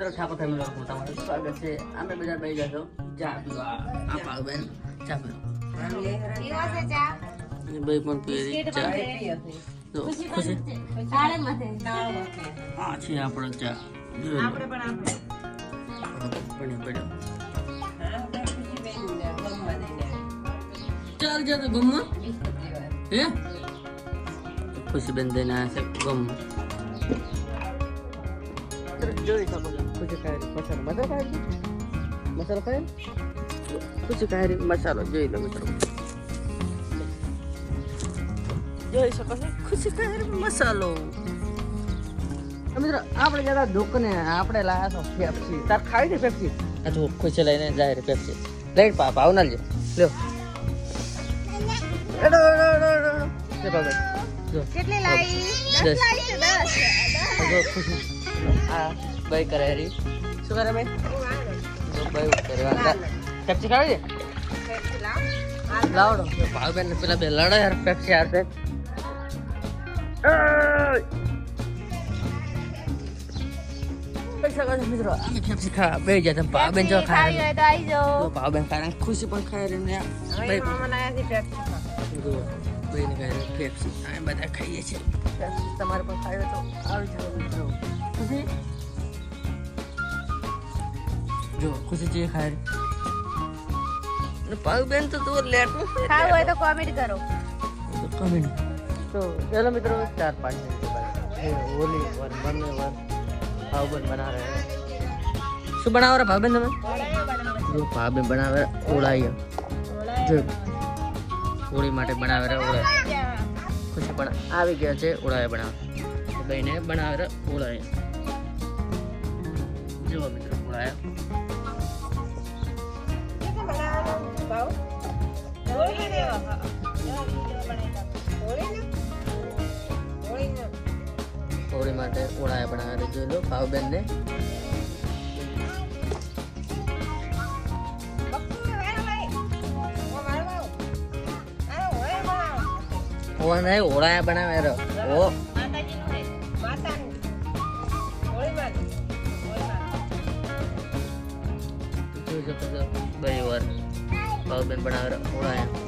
Thakor family વાળું તમારું સ્વાગત છે. અમે બધા બેસી જશો ચા પીવા. આ પાવ બેન ચા પીવા. ભાઈ પણ પીએ ચા. તો ખુશી આ છે આપણો ચા. ચાલ જા તો ગમમાં હે ખુશી બેન દઈને આવ્યા છે ગમ. જોઈ શકો છો ખુશી ખાય મસાલો ખાય ખુશી ખાય મસાલો જોઈ લો મિત્રો. જોઈ શકો છો ખુશી ખાય મસાલો. મિત્રો આપણે જરા દુકાને આપણે લાયા છો પેપ્સી. તાર ખાવી ને પેપ્સી? આ તો ખુશી લઈને જાય રે પેપ્સી લઈ ભાવ ના લ્યો લ્યો. એડો લે બાબા જો કેટલી લાઈ? 10 લાઈ છે 10. જો ખુશી આ ભાઈ કરે રી શું કરે ભાઈ? ભાઈ કરે પેપ્સી ખાવી છે? પેપ્સી લાવડો ભાવ બેન પેલા બે લડો યાર પેપ્સી યાર છે. મિત્રો અમે પેપ્સી ખા બે જાય તમે ભાવ બેન જો ખાય તો આવી જાઓ. ભાવ બેન ખાય ખુશી પણ ખાય રે ને ભાઈ મામા લાયા છે પેપ્સી જો ભાઈ ને ખાય પેપ્સી આ બધા ખાઈએ છે પેપ્સી. તમારે પણ ખાય તો આવી જાઓ મિત્રો. ખુશી જો ખુશી જે ખાય રે ભાવ બેન તો તું લેટ ખાવ હોય તો કોમેન્ટ કરો. કમેન્ટ તો चलो मित्रों 4-5 मिनट के बाद होली और बनने वाला भावबन बना रहे हैं. શું બનાવો રે ભાવબેન તમે? જો ભાવબેન બનાવે ઓળાઈ જો હોળી માટે બનાવે રે ઓળાઈ. ખુશી પણ આવી ગયા છે ઓળાઈ બનાવવા. બેને બનાવે રે ઓળાઈ. જો મિત્રો ઓળાઈ હોળી માટે ઓળાયા બનાવે જોઈ લો ભાવબેન ને. ઓળાયા બનાવે રે ઓ જોઈ શકો છો બે વાર ભાવબેન બનાવે રે ઓળાયા.